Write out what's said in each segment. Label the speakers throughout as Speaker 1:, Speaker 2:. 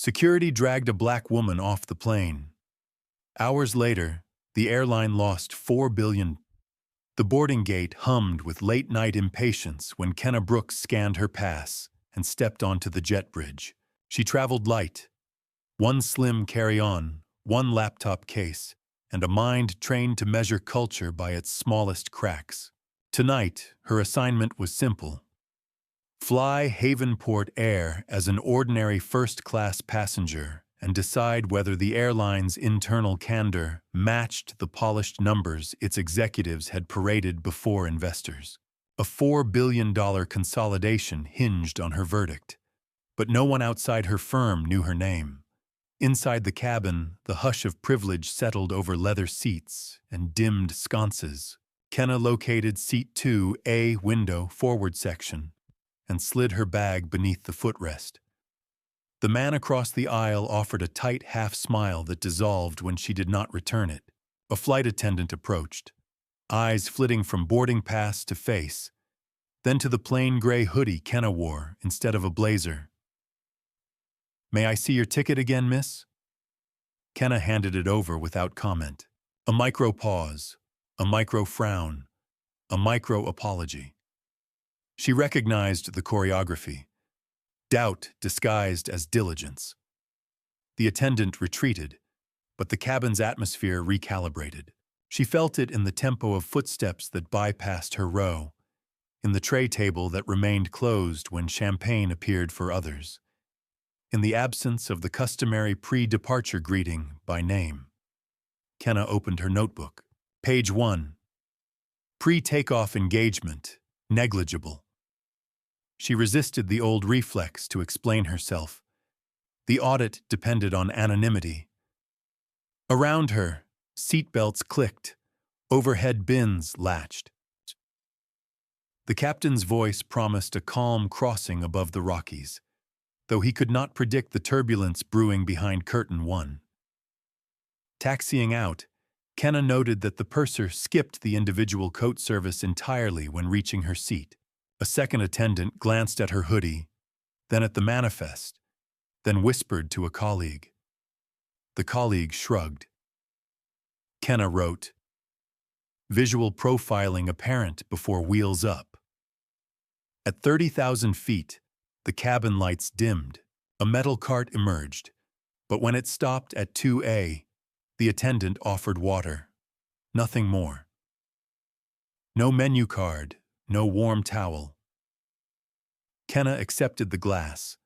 Speaker 1: Security dragged a black woman off the plane. Hours later, the airline lost $4 billion. The boarding gate hummed with late-night impatience when Kenna Brooks scanned her pass and stepped onto the jet bridge. She traveled light, one slim carry-on, one laptop case, and a mind trained to measure culture by its smallest cracks. Tonight, her assignment was simple. Fly Havenport Air as an ordinary first-class passenger and decide whether the airline's internal candor matched the polished numbers its executives had paraded before investors. A $4 billion consolidation hinged on her verdict, but no one outside her firm knew her name. Inside the cabin, the hush of privilege settled over leather seats and dimmed sconces. Kenna located seat 2A window forward section and slid her bag beneath the footrest. The man across the aisle offered a tight half-smile that dissolved when she did not return it. A flight attendant approached, eyes flitting from boarding pass to face, then to the plain gray hoodie Kenna wore instead of a blazer. "May I see your ticket again, miss?" Kenna handed it over without comment. A micro pause, a micro frown, a micro apology. She recognized the choreography. Doubt disguised as diligence. The attendant retreated, but the cabin's atmosphere recalibrated. She felt it in the tempo of footsteps that bypassed her row, in the tray table that remained closed when champagne appeared for others, in the absence of the customary pre-departure greeting by name. Kenna opened her notebook. Page 1. Pre-takeoff engagement, negligible. She resisted the old reflex to explain herself. The audit depended on anonymity. Around her, seatbelts clicked, overhead bins latched. The captain's voice promised a calm crossing above the Rockies, though he could not predict the turbulence brewing behind curtain 1. Taxiing out, Kenna noted that the purser skipped the individual coat service entirely when reaching her seat. A second attendant glanced at her hoodie, then at the manifest, then whispered to a colleague. The colleague shrugged. Kenna wrote, "Visual profiling apparent before wheels up." At 30,000 feet, the cabin lights dimmed. A metal cart emerged, but when it stopped at 2A, the attendant offered water. Nothing more. No menu card, no warm towel. Kenna accepted the glass,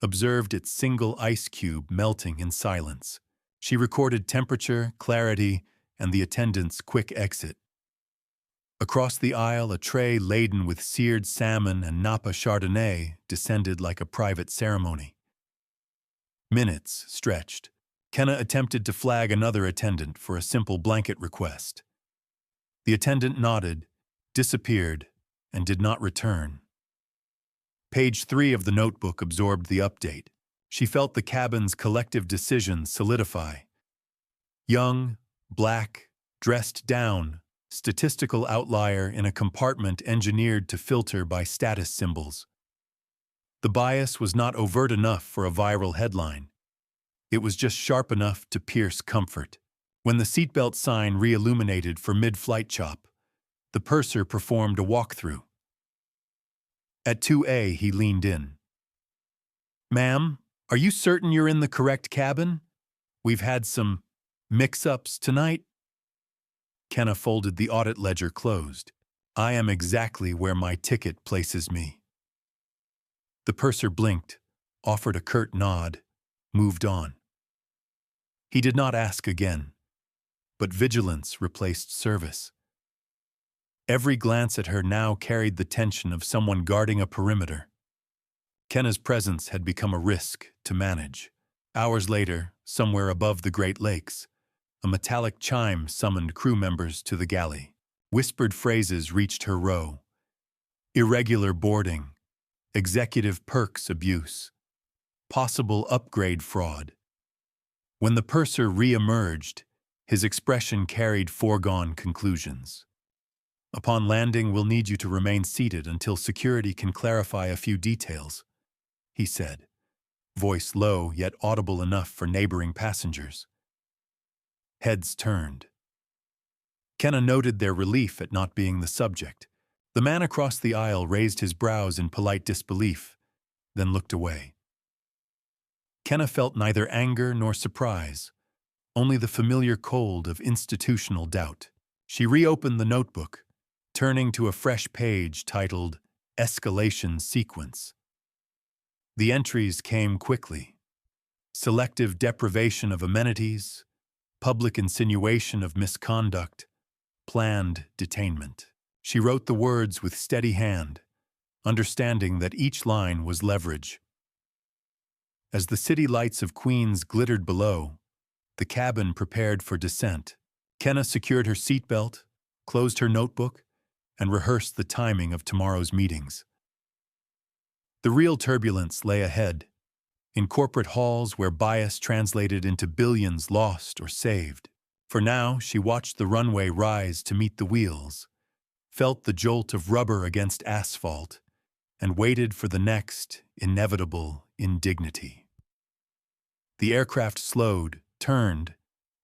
Speaker 1: observed its single ice cube melting in silence. She recorded temperature, clarity, and the attendant's quick exit. Across the aisle, a tray laden with seared salmon and Napa Chardonnay descended like a private ceremony. Minutes stretched. Kenna attempted to flag another attendant for a simple blanket request. The attendant nodded, disappeared, and did not return. Page 3 of the notebook absorbed the update. She felt the cabin's collective decision solidify. Young, black, dressed down, statistical outlier in a compartment engineered to filter by status symbols. The bias was not overt enough for a viral headline. It was just sharp enough to pierce comfort. When the seatbelt sign re-illuminated for mid-flight chop, the purser performed a walkthrough. At 2A, he leaned in. "Ma'am, are you certain you're in the correct cabin? We've had some mix-ups tonight." Kenna folded the audit ledger closed. "I am exactly where my ticket places me." The purser blinked, offered a curt nod, moved on. He did not ask again, but vigilance replaced service. Every glance at her now carried the tension of someone guarding a perimeter. Kenna's presence had become a risk to manage. Hours later, somewhere above the Great Lakes, a metallic chime summoned crew members to the galley. Whispered phrases reached her row. Irregular boarding, executive perks abuse, possible upgrade fraud. When the purser re-emerged, his expression carried foregone conclusions. "Upon landing, we'll need you to remain seated until security can clarify a few details," he said. voice low yet audible enough for neighboring passengers. Heads turned. Kenna noted their relief at not being the subject. The man across the aisle raised his brows in polite disbelief, then looked away. Kenna felt neither anger nor surprise, only the familiar cold of institutional doubt. She reopened the notebook, turning to a fresh page titled Escalation Sequence. The entries came quickly. Selective deprivation of amenities, public insinuation of misconduct, planned detainment. She wrote the words with steady hand, understanding that each line was leverage. As the city lights of Queens glittered below, the cabin prepared for descent. Kenna secured her seatbelt, closed her notebook, and rehearsed the timing of tomorrow's meetings. The real turbulence lay ahead, in corporate halls where bias translated into billions lost or saved. For now, she watched the runway rise to meet the wheels, felt the jolt of rubber against asphalt, and waited for the next inevitable indignity. The aircraft slowed, turned,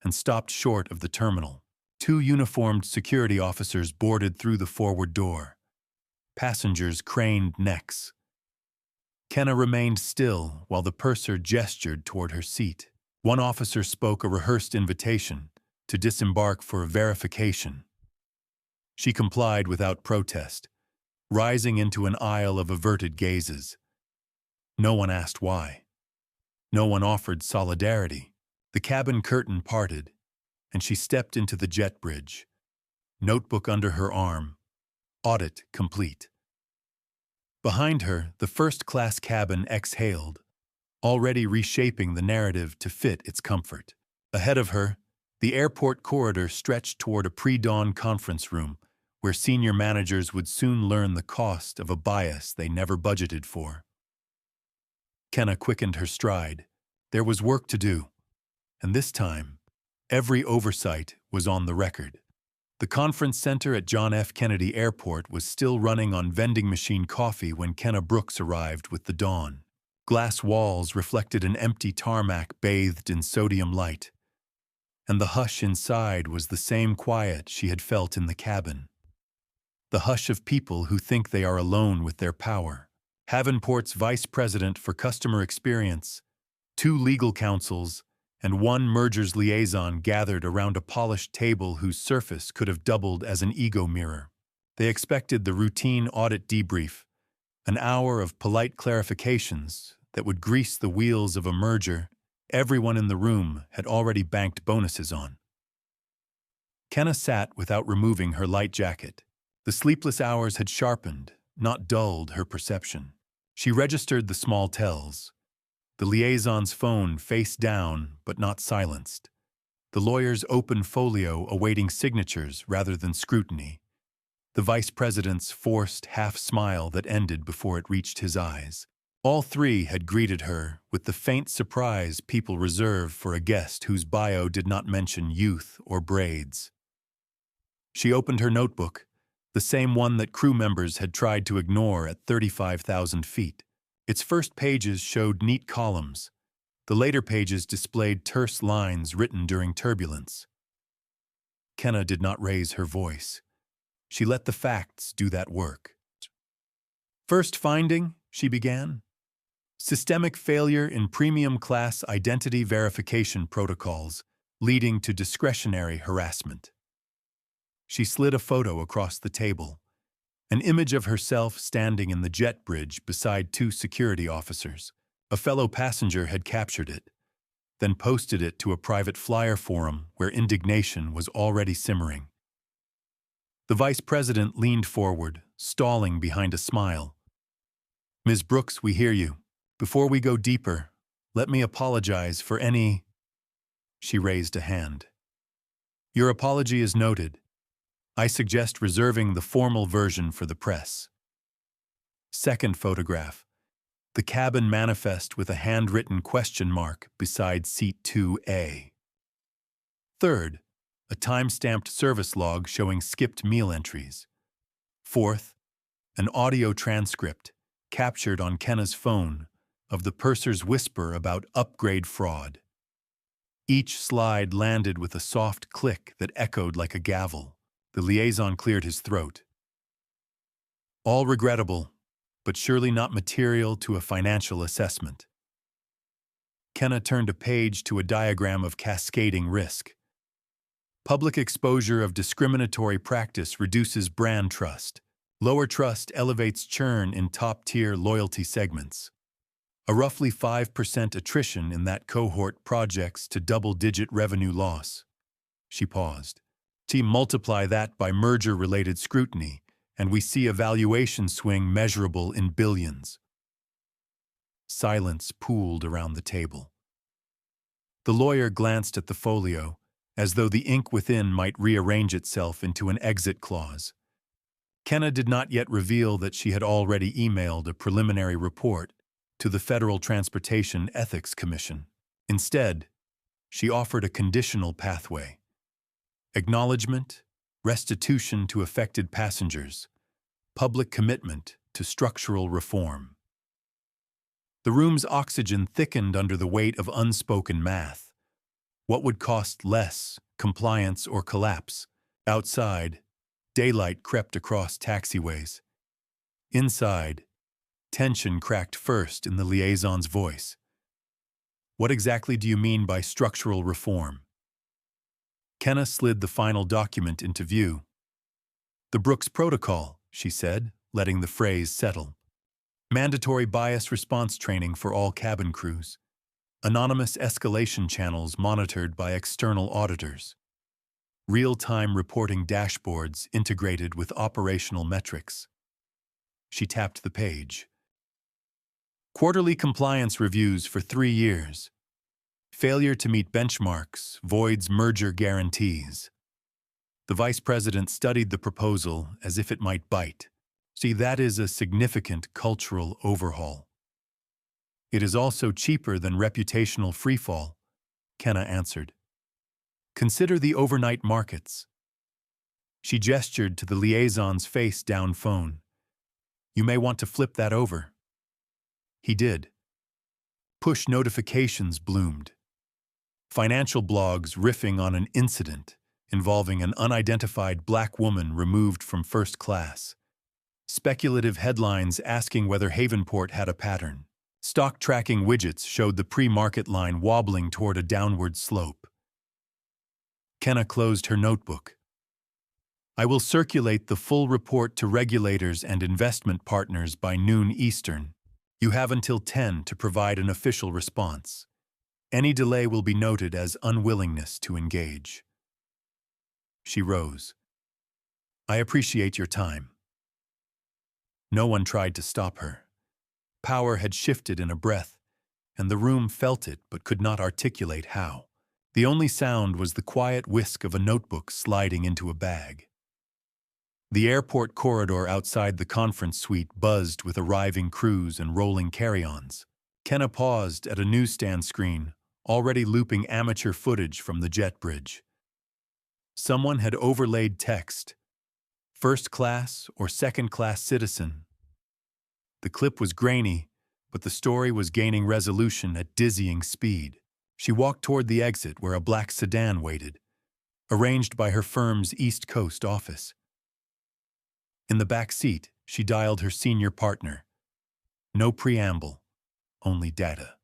Speaker 1: and stopped short of the terminal. 2 uniformed security officers boarded through the forward door. Passengers craned necks. Kenna remained still while the purser gestured toward her seat. One officer spoke a rehearsed invitation to disembark for verification. She complied without protest, rising into an aisle of averted gazes. No one asked why. No one offered solidarity. The cabin curtain parted, and she stepped into the jet bridge, notebook under her arm, audit complete. Behind her, the first-class cabin exhaled, already reshaping the narrative to fit its comfort. Ahead of her, the airport corridor stretched toward a pre-dawn conference room where senior managers would soon learn the cost of a bias they never budgeted for. Kenna quickened her stride. There was work to do, and this time, every oversight was on the record. The conference center at John F. Kennedy Airport was still running on vending machine coffee when Kenna Brooks arrived with the dawn. Glass walls reflected an empty tarmac bathed in sodium light, and the hush inside was the same quiet she had felt in the cabin. The hush of people who think they are alone with their power. Havenport's vice president for customer experience, 2 legal counsels, and 1 mergers liaison gathered around a polished table whose surface could have doubled as an ego mirror. They expected the routine audit debrief, an hour of polite clarifications that would grease the wheels of a merger everyone in the room had already banked bonuses on. Kenna sat without removing her light jacket. The sleepless hours had sharpened, not dulled, her perception. She registered the small tells. The liaison's phone face down but not silenced. The lawyer's open folio awaiting signatures rather than scrutiny. The vice president's forced half-smile that ended before it reached his eyes. All 3 had greeted her with the faint surprise people reserve for a guest whose bio did not mention youth or braids. She opened her notebook, the same one that crew members had tried to ignore at 35,000 feet. Its first pages showed neat columns. The later pages displayed terse lines written during turbulence. Kenna did not raise her voice. She let the facts do that work. First finding, she began. Systemic failure in premium class identity verification protocols, leading to discretionary harassment. She slid a photo across the table, an image of herself standing in the jet bridge beside 2 security officers. A fellow passenger had captured it, then posted it to a private flyer forum where indignation was already simmering. The vice president leaned forward, stalling behind a smile. "Ms. Brooks, we hear you. Before we go deeper, let me apologize for any..." She raised a hand. "Your apology is noted. I suggest reserving the formal version for the press." Second photograph. The cabin manifest with a handwritten question mark beside seat 2A. Third, a time-stamped service log showing skipped meal entries. Fourth, an audio transcript captured on Kenna's phone of the purser's whisper about upgrade fraud. Each slide landed with a soft click that echoed like a gavel. The liaison cleared his throat. All regrettable, but surely not material to a financial assessment. Kenna turned a page to a diagram of cascading risk. Public exposure of discriminatory practice reduces brand trust. Lower trust elevates churn in top-tier loyalty segments. A roughly 5% attrition in that cohort projects to double-digit revenue loss. She paused. Multiply that by merger-related scrutiny, and we see a valuation swing measurable in billions. Silence pooled around the table. The lawyer glanced at the folio, as though the ink within might rearrange itself into an exit clause. Kenna did not yet reveal that she had already emailed a preliminary report to the Federal Transportation Ethics Commission. Instead, she offered a conditional pathway. Acknowledgement, restitution to affected passengers, public commitment to structural reform. The room's oxygen thickened under the weight of unspoken math. What would cost less, compliance or collapse? Outside, daylight crept across taxiways. Inside, tension cracked first in the liaison's voice. What exactly do you mean by structural reform? Kenna slid the final document into view. The Brooks Protocol, she said, letting the phrase settle. Mandatory bias response training for all cabin crews. Anonymous escalation channels monitored by external auditors. Real-time reporting dashboards integrated with operational metrics. She tapped the page. Quarterly compliance reviews for 3 years. Failure to meet benchmarks voids merger guarantees. The vice president studied the proposal as if it might bite. See, that is a significant cultural overhaul. It is also cheaper than reputational freefall, Kenna answered. Consider the overnight markets. She gestured to the liaison's face-down phone. You may want to flip that over. He did. Push notifications bloomed. Financial blogs riffing on an incident involving an unidentified black woman removed from first class. Speculative headlines asking whether Havenport had a pattern. Stock tracking widgets showed the pre-market line wobbling toward a downward slope. Kenna closed her notebook. I will circulate the full report to regulators and investment partners by noon Eastern. You have until 10 to provide an official response. Any delay will be noted as unwillingness to engage. She rose. I appreciate your time. No one tried to stop her. Power had shifted in a breath, and the room felt it but could not articulate how. The only sound was the quiet whisk of a notebook sliding into a bag. The airport corridor outside the conference suite buzzed with arriving crews and rolling carry-ons. Kenna paused at a newsstand screen, already looping amateur footage from the jet bridge. Someone had overlaid text, first class or second class citizen. The clip was grainy, but the story was gaining resolution at dizzying speed. She walked toward the exit where a black sedan waited, arranged by her firm's East Coast office. In the back seat, she dialed her senior partner. No preamble, only data.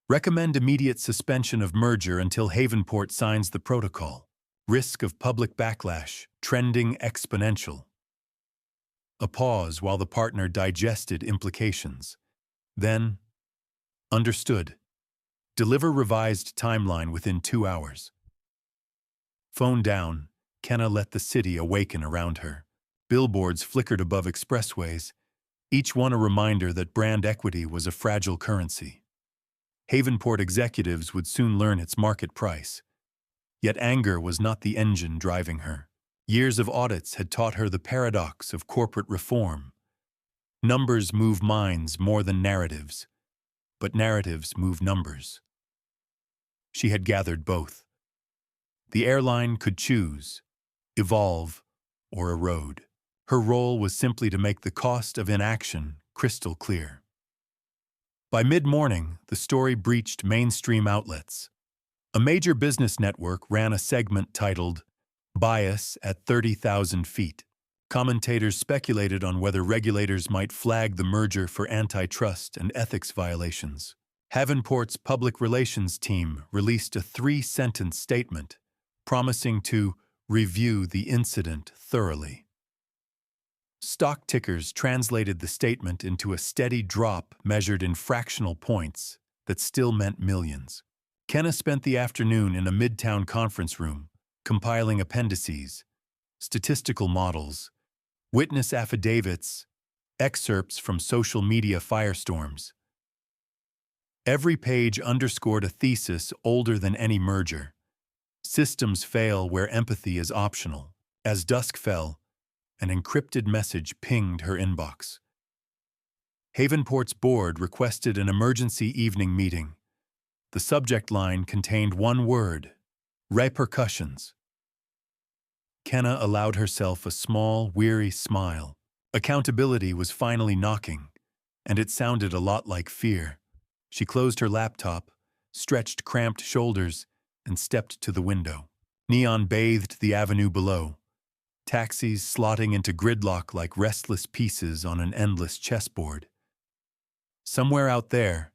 Speaker 1: Recommend immediate suspension of merger until Havenport signs the protocol. Risk of public backlash, trending exponential. A pause while the partner digested implications. Then, understood. Deliver revised timeline within 2 hours. Phone down, Kenna let the city awaken around her. Billboards flickered above expressways, each one a reminder that brand equity was a fragile currency. Havenport executives would soon learn its market price. Yet anger was not the engine driving her. Years of audits had taught her the paradox of corporate reform. Numbers move minds more than narratives, but narratives move numbers. She had gathered both. The airline could choose, evolve, or erode. Her role was simply to make the cost of inaction crystal clear. By mid-morning, the story breached mainstream outlets. A major business network ran a segment titled, "Bias at 30,000 feet." Commentators speculated on whether regulators might flag the merger for antitrust and ethics violations. Havenport's public relations team released a 3-sentence statement, promising to review the incident thoroughly. Stock tickers translated the statement into a steady drop measured in fractional points that still meant millions. Kenna spent the afternoon in a midtown conference room, compiling appendices, statistical models, witness affidavits, excerpts from social media firestorms. Every page underscored a thesis older than any merger. Systems fail where empathy is optional. As dusk fell, an encrypted message pinged her inbox. Havenport's board requested an emergency evening meeting. The subject line contained one word: repercussions. Kenna allowed herself a small, weary smile. Accountability was finally knocking, and it sounded a lot like fear. She closed her laptop, stretched cramped shoulders, and stepped to the window. Neon bathed the avenue below, taxis slotting into gridlock like restless pieces on an endless chessboard. Somewhere out there,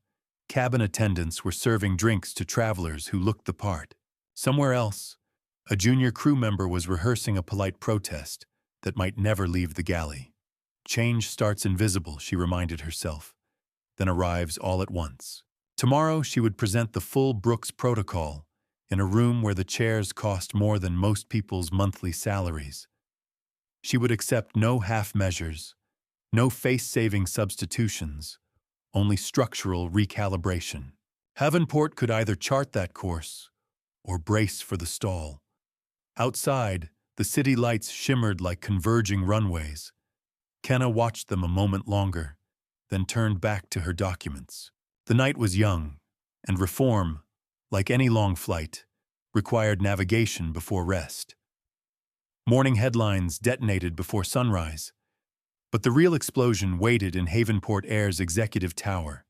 Speaker 1: cabin attendants were serving drinks to travelers who looked the part. Somewhere else, a junior crew member was rehearsing a polite protest that might never leave the galley. Change starts invisible, she reminded herself, then arrives all at once. Tomorrow she would present the full Brooks protocol in a room where the chairs cost more than most people's monthly salaries. She would accept no half measures, no face-saving substitutions, only structural recalibration. Havenport could either chart that course or brace for the stall. Outside, the city lights shimmered like converging runways. Kenna watched them a moment longer, then turned back to her documents. The night was young, and reform, like any long flight, required navigation before rest. Morning headlines detonated before sunrise, but the real explosion waited in Havenport Air's executive tower,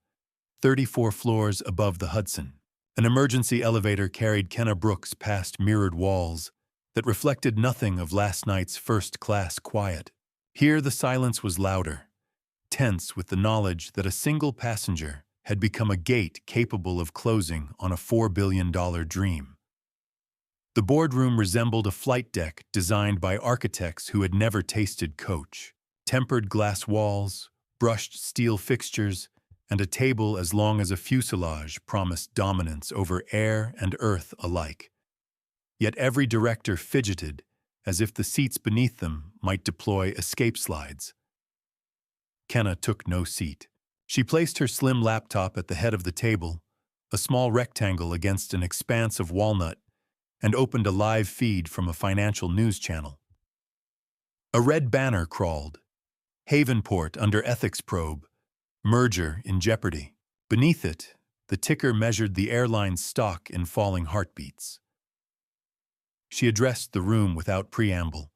Speaker 1: 34 floors above the Hudson. An emergency elevator carried Kenna Brooks past mirrored walls that reflected nothing of last night's first-class quiet. Here the silence was louder, tense with the knowledge that a single passenger had become a gate capable of closing on a $4 billion dream. The boardroom resembled a flight deck designed by architects who had never tasted coach. Tempered glass walls, brushed steel fixtures, and a table as long as a fuselage promised dominance over air and earth alike. Yet every director fidgeted, as if the seats beneath them might deploy escape slides. Kenna took no seat. She placed her slim laptop at the head of the table, a small rectangle against an expanse of walnut, and opened a live feed from a financial news channel. A red banner crawled, "Havenport under ethics probe, merger in jeopardy." Beneath it, the ticker measured the airline's stock in falling heartbeats. She addressed the room without preamble.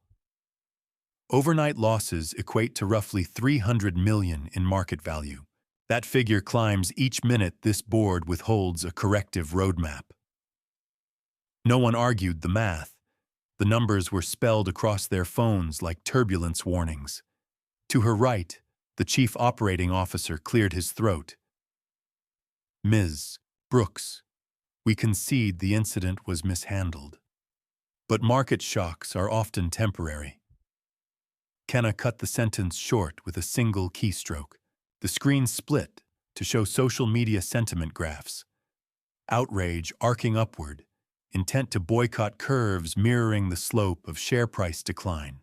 Speaker 1: Overnight losses equate to roughly $300 million in market value. That figure climbs each minute this board withholds a corrective roadmap. No one argued the math. The numbers were spelled across their phones like turbulence warnings. To her right, the chief operating officer cleared his throat. "Ms. Brooks, we concede the incident was mishandled. But market shocks are often temporary." Kenna cut the sentence short with a single keystroke. The screen split to show social media sentiment graphs. Outrage arcing upward, intent to boycott curves mirroring the slope of share price decline.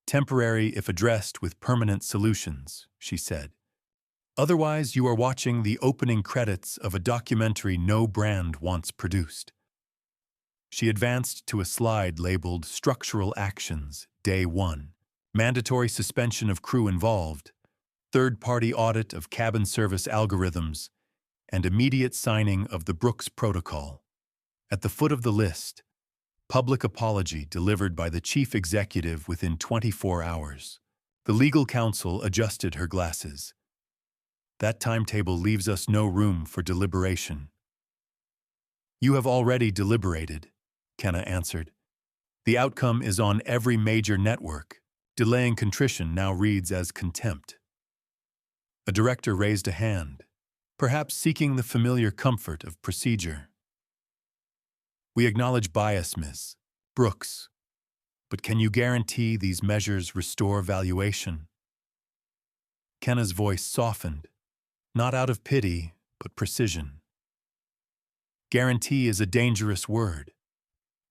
Speaker 1: "Temporary if addressed with permanent solutions," she said. "Otherwise, you are watching the opening credits of a documentary no brand wants produced." She advanced to a slide labeled Structural Actions, Day 1. Mandatory suspension of crew involved, third-party audit of cabin service algorithms, and immediate signing of the Brooks Protocol. At the foot of the list, public apology delivered by the chief executive within 24 hours. The legal counsel adjusted her glasses. That timetable leaves us no room for deliberation. You have already deliberated, Kenna answered. The outcome is on every major network. Delaying contrition now reads as contempt. A director raised a hand, perhaps seeking the familiar comfort of procedure. We acknowledge bias, Ms. Brooks, but can you guarantee these measures restore valuation? Kenna's voice softened, not out of pity, but precision. Guarantee is a dangerous word.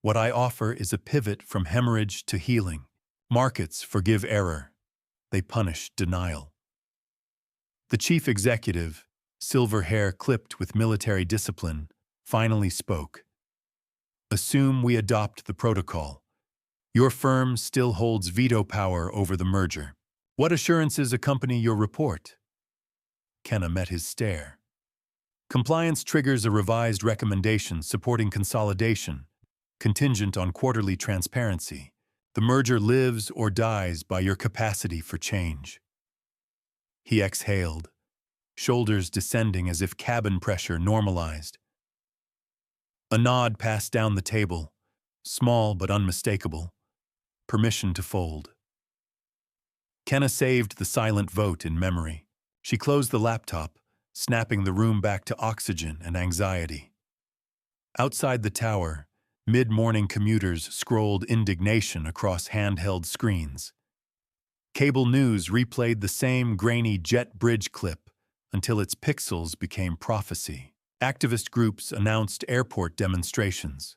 Speaker 1: What I offer is a pivot from hemorrhage to healing. Markets forgive error. They punish denial. The chief executive, silver hair clipped with military discipline, finally spoke. Assume we adopt the protocol. Your firm still holds veto power over the merger. What assurances accompany your report? Kenna met his stare. Compliance triggers a revised recommendation supporting consolidation, contingent on quarterly transparency. The merger lives or dies by your capacity for change. He exhaled, shoulders descending as if cabin pressure normalized. A nod passed down the table, small but unmistakable. Permission to fold. Kenna saved the silent vote in memory. She closed the laptop, snapping the room back to oxygen and anxiety. Outside the tower, mid-morning commuters scrolled indignation across handheld screens. Cable news replayed the same grainy jet bridge clip until its pixels became prophecy. Activist groups announced airport demonstrations.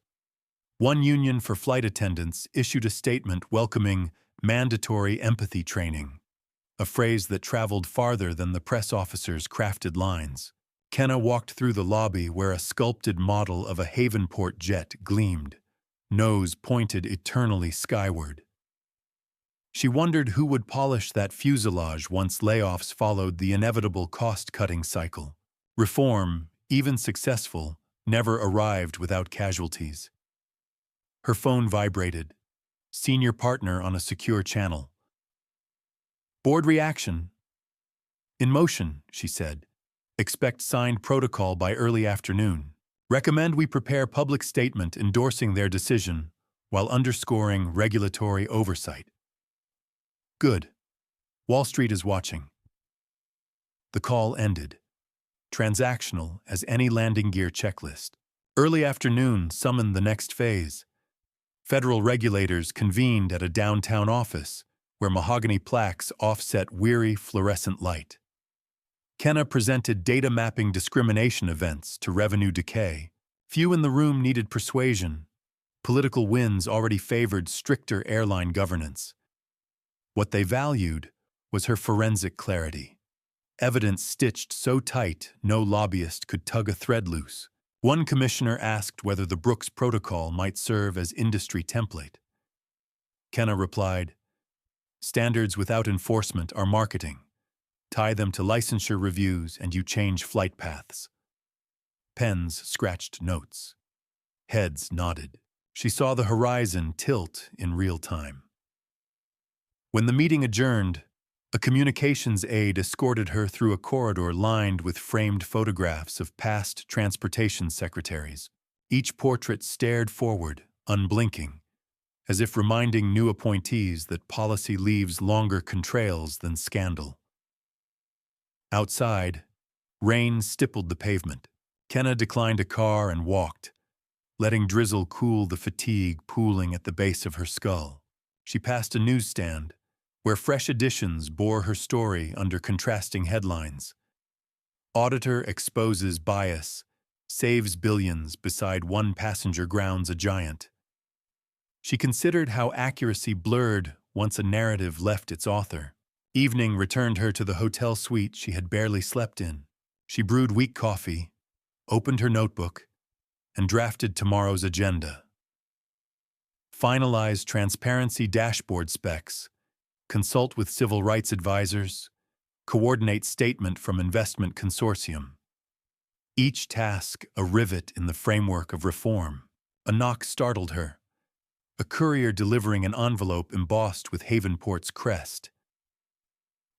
Speaker 1: One union for flight attendants issued a statement welcoming mandatory empathy training, a phrase that traveled farther than the press officers' crafted lines. Kenna walked through the lobby where a sculpted model of a Havenport jet gleamed, nose pointed eternally skyward. She wondered who would polish that fuselage once layoffs followed the inevitable cost-cutting cycle. Reform, even successful, never arrived without casualties. Her phone vibrated. Senior partner on a secure channel. Board reaction. In motion, she said. Expect signed protocol by early afternoon. Recommend we prepare public statement endorsing their decision while underscoring regulatory oversight. Good. Wall Street is watching. The call ended. Transactional as any landing gear checklist. Early afternoon summoned the next phase. Federal regulators convened at a downtown office where mahogany plaques offset weary fluorescent light. Kenna presented data mapping discrimination events to revenue decay. Few in the room needed persuasion. Political winds already favored stricter airline governance. What they valued was her forensic clarity. Evidence stitched so tight no lobbyist could tug a thread loose. One commissioner asked whether the Brooks Protocol might serve as industry template. Kenna replied, "Standards without enforcement are marketing. Tie them to licensure reviews and you change flight paths." Pens scratched notes. Heads nodded. She saw the horizon tilt in real time. When the meeting adjourned, a communications aide escorted her through a corridor lined with framed photographs of past transportation secretaries. Each portrait stared forward, unblinking, as if reminding new appointees that policy leaves longer contrails than scandal. Outside, rain stippled the pavement. Kenna declined a car and walked, letting drizzle cool the fatigue pooling at the base of her skull. She passed a newsstand, where fresh editions bore her story under contrasting headlines. Auditor exposes bias, saves billions beside one passenger grounds a giant. She considered how accuracy blurred once a narrative left its author. Evening returned her to the hotel suite she had barely slept in. She brewed weak coffee, opened her notebook, and drafted tomorrow's agenda. Finalize transparency dashboard specs, consult with civil rights advisors, coordinate statement from investment consortium. Each task a rivet in the framework of reform. A knock startled her. A courier delivering an envelope embossed with Havenport's crest.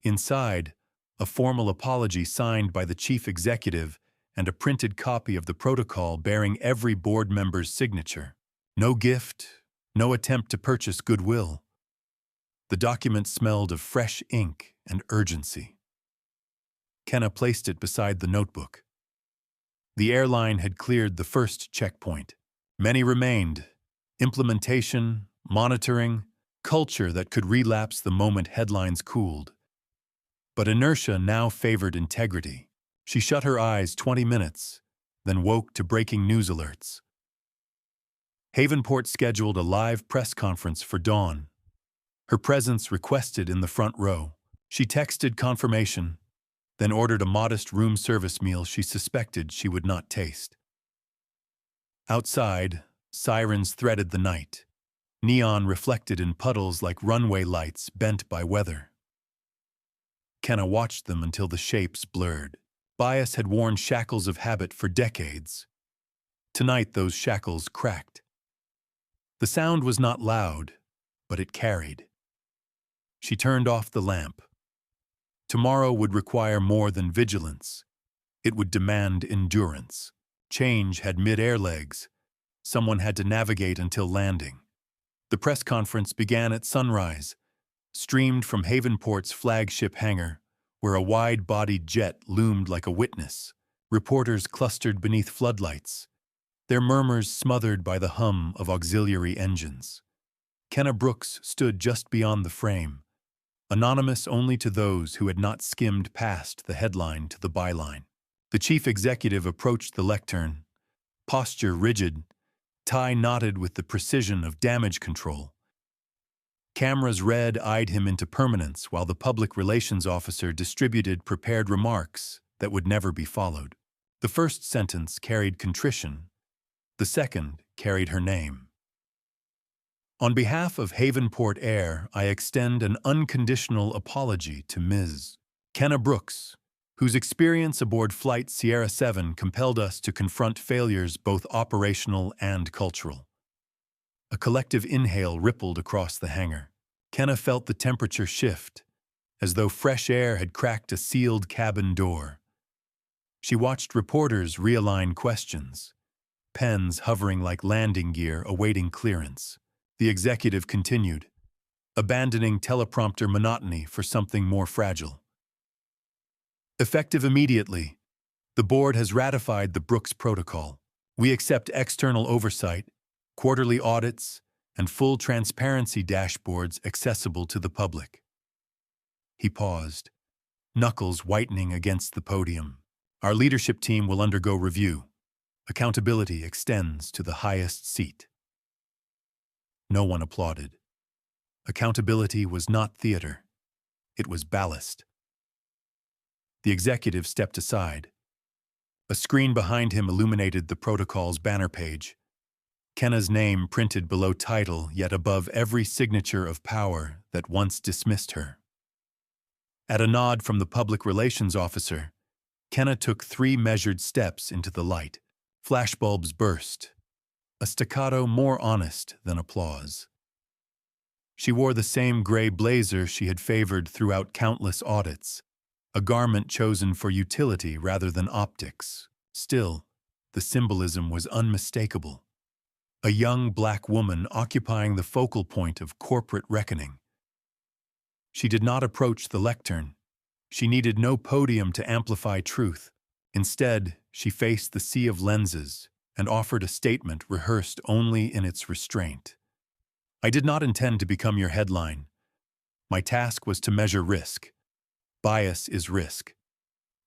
Speaker 1: Inside, a formal apology signed by the chief executive, and a printed copy of the protocol bearing every board member's signature. No gift, no attempt to purchase goodwill. The document smelled of fresh ink and urgency. Kenna placed it beside the notebook. The airline had cleared the first checkpoint. Many remained: implementation, monitoring, culture that could relapse the moment headlines cooled. But inertia now favored integrity. She shut her eyes 20 minutes, then woke to breaking news alerts. Havenport scheduled a live press conference for dawn. Her presence requested in the front row. She texted confirmation, then ordered a modest room service meal she suspected she would not taste. Outside, sirens threaded the night. Neon reflected in puddles like runway lights bent by weather. Kenna watched them until the shapes blurred. Bias had worn shackles of habit for decades. Tonight those shackles cracked. The sound was not loud, but it carried. She turned off the lamp. Tomorrow would require more than vigilance. It would demand endurance. Change had mid-air legs. Someone had to navigate until landing. The press conference began at sunrise, streamed from Havenport's flagship hangar, where a wide-bodied jet loomed like a witness. Reporters clustered beneath floodlights, their murmurs smothered by the hum of auxiliary engines. Kenna Brooks stood just beyond the frame, anonymous only to those who had not skimmed past the headline to the byline. The chief executive approached the lectern, posture rigid, tie knotted with the precision of damage control. Cameras red-eyed him into permanence while the public relations officer distributed prepared remarks that would never be followed. The first sentence carried contrition. The second carried her name. On behalf of Havenport Air, I extend an unconditional apology to Ms. Kenna Brooks, whose experience aboard Flight Sierra 7 compelled us to confront failures both operational and cultural. A collective inhale rippled across the hangar. Kenna felt the temperature shift, as though fresh air had cracked a sealed cabin door. She watched reporters realign questions, pens hovering like landing gear awaiting clearance. The executive continued, abandoning teleprompter monotony for something more fragile. Effective immediately, the board has ratified the Brooks Protocol. We accept external oversight, quarterly audits, and full transparency dashboards accessible to the public. He paused, knuckles whitening against the podium. Our leadership team will undergo review. Accountability extends to the highest seat. No one applauded. Accountability was not theater. It was ballast. The executive stepped aside. A screen behind him illuminated the protocol's banner page. Kenna's name printed below title, yet above every signature of power that once dismissed her. At a nod from the public relations officer, Kenna took 3 measured steps into the light. Flashbulbs burst, a staccato more honest than applause. She wore the same gray blazer she had favored throughout countless audits, a garment chosen for utility rather than optics. Still, the symbolism was unmistakable. A young black woman occupying the focal point of corporate reckoning. She did not approach the lectern. She needed no podium to amplify truth. Instead, she faced the sea of lenses and offered a statement rehearsed only in its restraint. I did not intend to become your headline. My task was to measure risk. Bias is risk.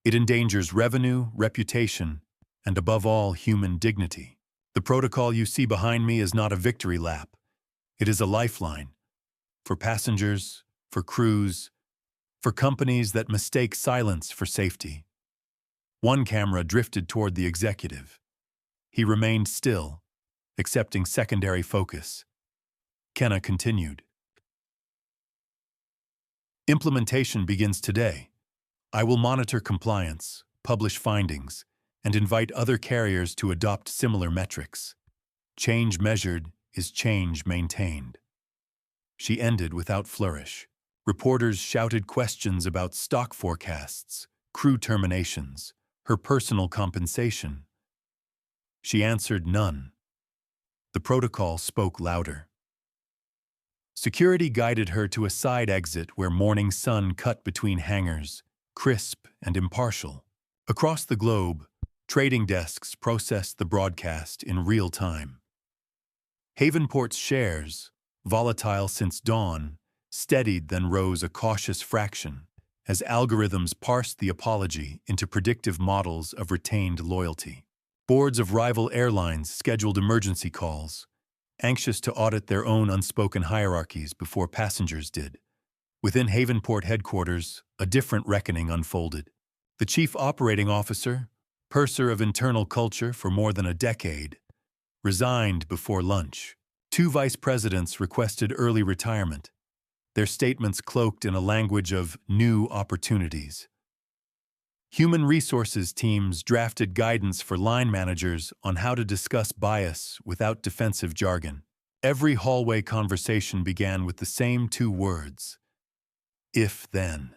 Speaker 1: It endangers revenue, reputation, and above all, human dignity. The protocol you see behind me is not a victory lap. It is a lifeline. For passengers, for crews, for companies that mistake silence for safety. One camera drifted toward the executive. He remained still, accepting secondary focus. Kenna continued. Implementation begins today. I will monitor compliance, publish findings, and invite other carriers to adopt similar metrics. Change measured is change maintained. She ended without flourish. Reporters shouted questions about stock forecasts, crew terminations, her personal compensation. She answered none. The protocol spoke louder. Security guided her to a side exit where morning sun cut between hangars, crisp and impartial. Across the globe, trading desks processed the broadcast in real time. Havenport's shares, volatile since dawn, steadied then rose a cautious fraction as algorithms parsed the apology into predictive models of retained loyalty. Boards of rival airlines scheduled emergency calls, anxious to audit their own unspoken hierarchies before passengers did. Within Havenport headquarters, a different reckoning unfolded. The chief operating officer, purser of internal culture for more than a decade, resigned before lunch. Two vice presidents requested early retirement, their statements cloaked in a language of new opportunities. Human resources teams drafted guidance for line managers on how to discuss bias without defensive jargon. Every hallway conversation began with the same two words: if then.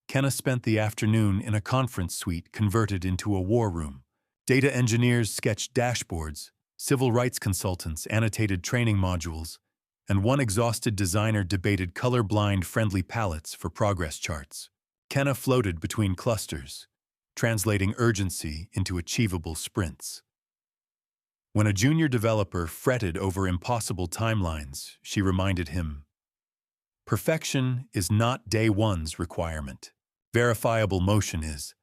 Speaker 1: Kenna spent the afternoon in a conference suite converted into a war room. Data engineers sketched dashboards, civil rights consultants annotated training modules, and one exhausted designer debated color-blind friendly palettes for progress charts. Kenna floated between clusters, translating urgency into achievable sprints. When a junior developer fretted over impossible timelines, she reminded him, "Perfection is not day one's requirement. Verifiable motion is."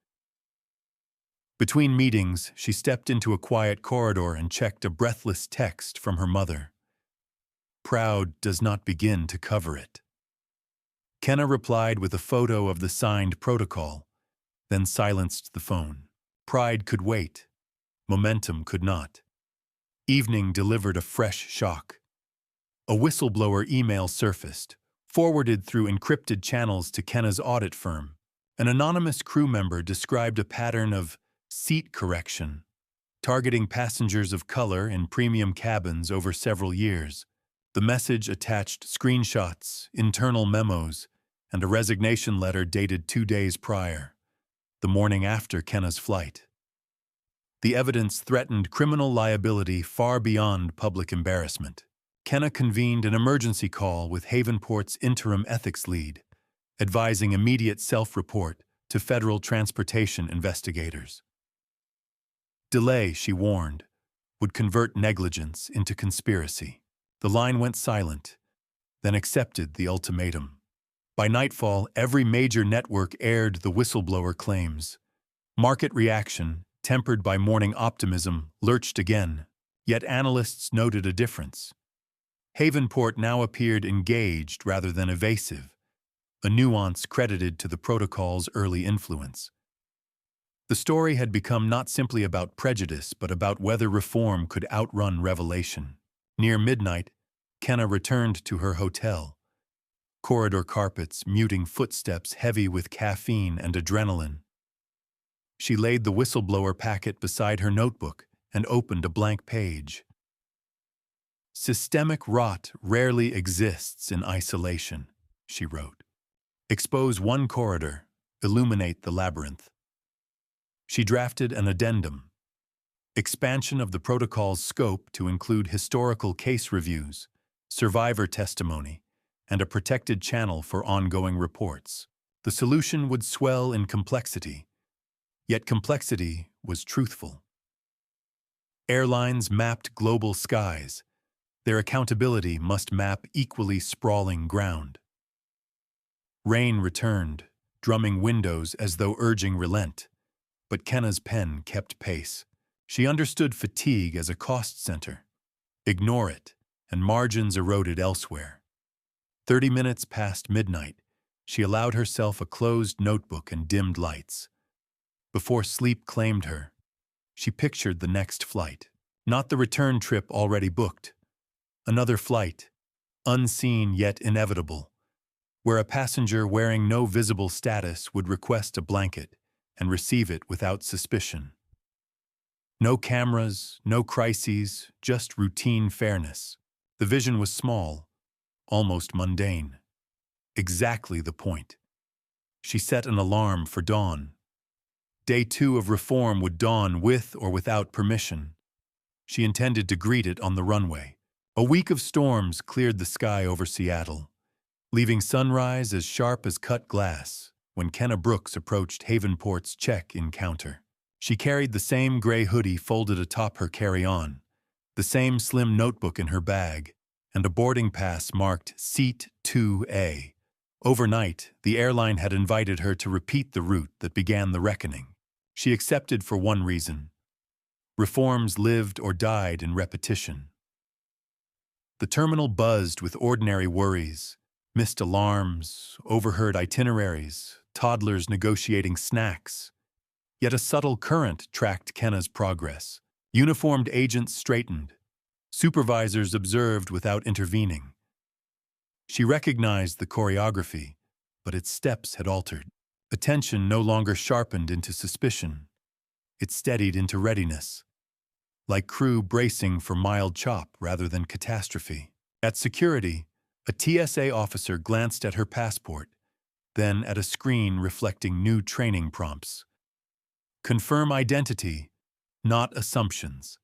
Speaker 1: Between meetings, she stepped into a quiet corridor and checked a breathless text from her mother. "Proud does not begin to cover it." Kenna replied with a photo of the signed protocol, then silenced the phone. Pride could wait. Momentum could not. Evening delivered a fresh shock. A whistleblower email surfaced, forwarded through encrypted channels to Kenna's audit firm. An anonymous crew member described a pattern of seat correction, targeting passengers of color in premium cabins over several years. The message attached screenshots, internal memos, and a resignation letter dated 2 days prior, the morning after Kenna's flight. The evidence threatened criminal liability far beyond public embarrassment. Kenna convened an emergency call with Havenport's interim ethics lead, advising immediate self-report to federal transportation investigators. Delay, she warned, would convert negligence into conspiracy. The line went silent, then accepted the ultimatum. By nightfall, every major network aired the whistleblower claims. Market reaction, tempered by morning optimism, lurched again, yet analysts noted a difference. Havenport now appeared engaged rather than evasive, a nuance credited to the protocol's early influence. The story had become not simply about prejudice, but about whether reform could outrun revelation. Near midnight, Kenna returned to her hotel. Corridor carpets muting footsteps heavy with caffeine and adrenaline. She laid the whistleblower packet beside her notebook and opened a blank page. "Systemic rot rarely exists in isolation," she wrote. "Expose one corridor, illuminate the labyrinth." She drafted an addendum. Expansion of the protocol's scope to include historical case reviews, survivor testimony, and a protected channel for ongoing reports. The solution would swell in complexity, yet complexity was truthful. Airlines mapped global skies. Their accountability must map equally sprawling ground. Rain returned, drumming windows as though urging relent, but Kenna's pen kept pace. She understood fatigue as a cost center. Ignore it, and margins eroded elsewhere. 30 minutes past midnight, she allowed herself a closed notebook and dimmed lights. Before sleep claimed her, she pictured the next flight. Not the return trip already booked. Another flight, unseen yet inevitable, where a passenger wearing no visible status would request a blanket and receive it without suspicion. No cameras, no crises, just routine fairness. The vision was small, almost mundane. Exactly the point. She set an alarm for dawn. Day 2 of reform would dawn with or without permission. She intended to greet it on the runway. A week of storms cleared the sky over Seattle, leaving sunrise as sharp as cut glass when Kenna Brooks approached Havenport's check-in counter. She carried the same gray hoodie folded atop her carry-on, the same slim notebook in her bag, and a boarding pass marked Seat 2A. Overnight, the airline had invited her to repeat the route that began the reckoning. She accepted for one reason. Reforms lived or died in repetition. The terminal buzzed with ordinary worries, missed alarms, overheard itineraries, toddlers negotiating snacks. Yet a subtle current tracked Kenna's progress. Uniformed agents straightened. Supervisors observed without intervening. She recognized the choreography, but its steps had altered. Attention no longer sharpened into suspicion. It steadied into readiness, like crew bracing for mild chop rather than catastrophe. At security, a TSA officer glanced at her passport, then at a screen reflecting new training prompts. Confirm identity, not assumptions.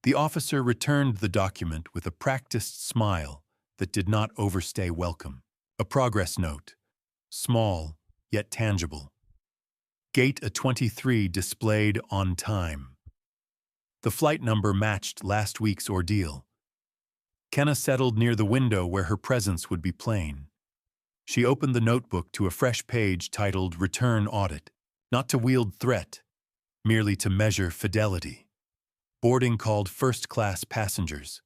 Speaker 1: The officer returned the document with a practiced smile that did not overstay welcome. A progress note, small yet tangible. Gate A23 displayed on time. The flight number matched last week's ordeal. Kenna settled near the window where her presence would be plain. She opened the notebook to a fresh page titled Return Audit, not to wield threat, merely to measure fidelity. Boarding called first-class passengers.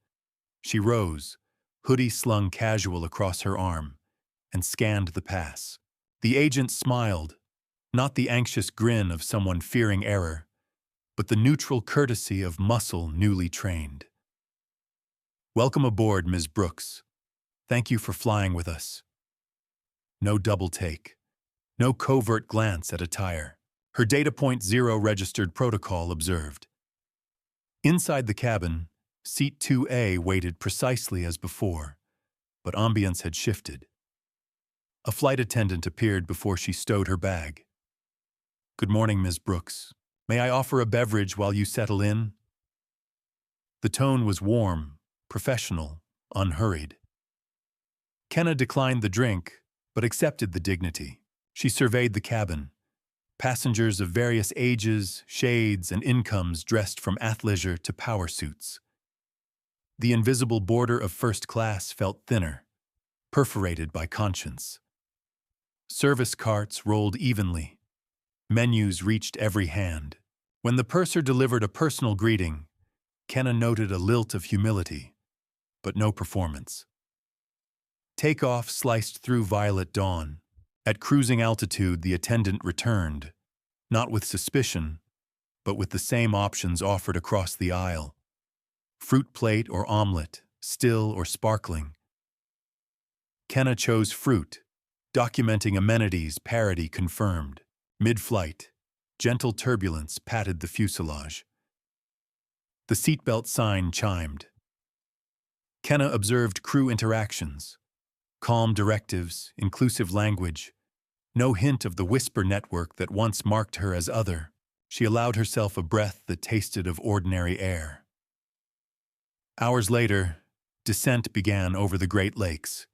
Speaker 1: She rose, hoodie slung casual across her arm, and scanned the pass. The agent smiled, not the anxious grin of someone fearing error, but the neutral courtesy of muscle newly trained. Welcome aboard, Ms. Brooks. Thank you for flying with us. No double take. No covert glance at attire. Her data point 0 registered protocol observed. Inside the cabin, Seat 2A waited precisely as before, but ambience had shifted. A flight attendant appeared before she stowed her bag. Good morning, Ms. Brooks. May I offer a beverage while you settle in? The tone was warm, professional, unhurried. Kenna declined the drink, but accepted the dignity. She surveyed the cabin. Passengers of various ages, shades, and incomes dressed from athleisure to power suits. The invisible border of first class felt thinner, perforated by conscience. Service carts rolled evenly. Menus reached every hand. When the purser delivered a personal greeting, Kenna noted a lilt of humility, but no performance. Takeoff sliced through violet dawn. At cruising altitude, the attendant returned, not with suspicion, but with the same options offered across the aisle. Fruit plate or omelet, still or sparkling. Kenna chose fruit, documenting amenities parity confirmed. Mid-flight, gentle turbulence patted the fuselage. The seatbelt sign chimed. Kenna observed crew interactions. Calm directives, inclusive language. No hint of the whisper network that once marked her as other. She allowed herself a breath that tasted of ordinary air. Hours later, descent began over the Great Lakes.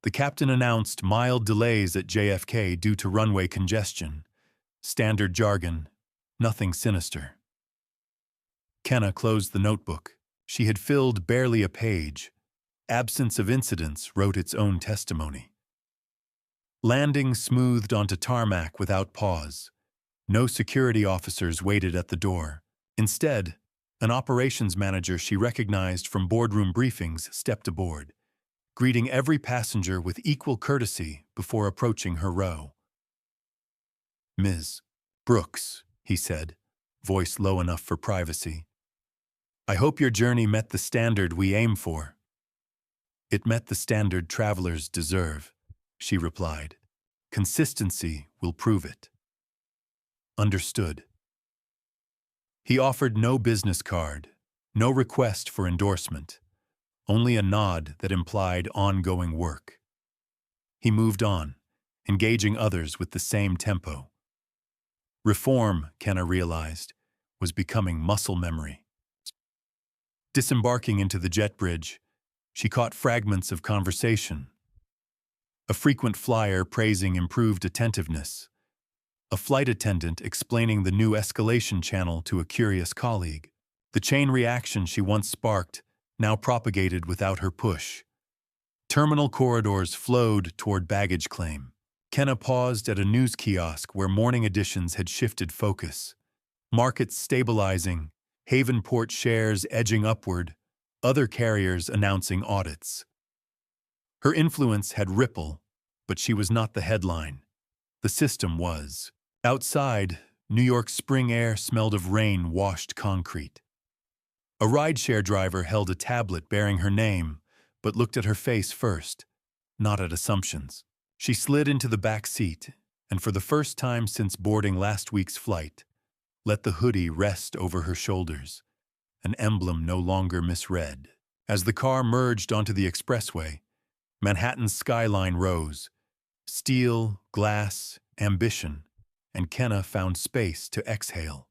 Speaker 1: The captain announced mild delays at JFK due to runway congestion. Standard jargon, nothing sinister. Kenna closed the notebook. She had filled barely a page. Absence of incidents wrote its own testimony. Landing smoothed onto tarmac without pause. No security officers waited at the door. Instead, an operations manager she recognized from boardroom briefings stepped aboard, greeting every passenger with equal courtesy before approaching her row. Ms. Brooks, he said, voice low enough for privacy. I hope your journey met the standard we aim for. It met the standard travelers deserve, she replied. Consistency will prove it. Understood. He offered no business card, no request for endorsement, only a nod that implied ongoing work. He moved on, engaging others with the same tempo. Reform, Kenna realized, was becoming muscle memory. Disembarking into the jet bridge, she caught fragments of conversation. A frequent flyer praising improved attentiveness. A flight attendant explaining the new escalation channel to a curious colleague. The chain reaction she once sparked now propagated without her push. Terminal corridors flowed toward baggage claim. Kenna paused at a news kiosk where morning editions had shifted focus. Markets stabilizing, Havenport shares edging upward, other carriers announcing audits. Her influence had ripple, but she was not the headline. The system was. Outside, New York's spring air smelled of rain-washed concrete. A rideshare driver held a tablet bearing her name, but looked at her face first, not at assumptions. She slid into the back seat, and for the first time since boarding last week's flight, let the hoodie rest over her shoulders, an emblem no longer misread. As the car merged onto the expressway, Manhattan's skyline rose. Steel, glass, ambition, and Kenna found space to exhale.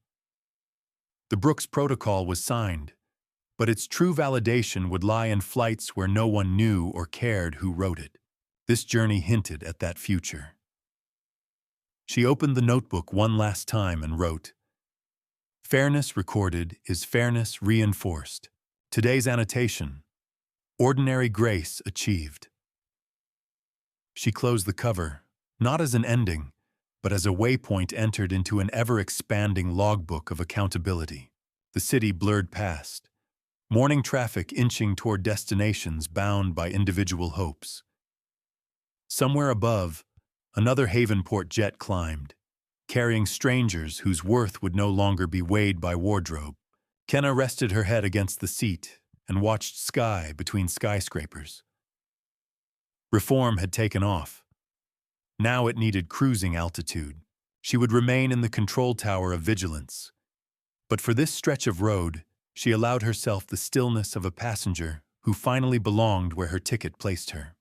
Speaker 1: The Brooks Protocol was signed, but its true validation would lie in flights where no one knew or cared who wrote it. This journey hinted at that future. She opened the notebook one last time and wrote, "Fairness recorded is fairness reinforced. Today's annotation, ordinary grace achieved." She closed the cover, not as an ending, but as a waypoint entered into an ever-expanding logbook of accountability. The city blurred past, morning traffic inching toward destinations bound by individual hopes. Somewhere above, another Havenport jet climbed, carrying strangers whose worth would no longer be weighed by wardrobe. Kenna rested her head against the seat and watched sky between skyscrapers. Reform had taken off. Now it needed cruising altitude. She would remain in the control tower of vigilance. But for this stretch of road, she allowed herself the stillness of a passenger who finally belonged where her ticket placed her.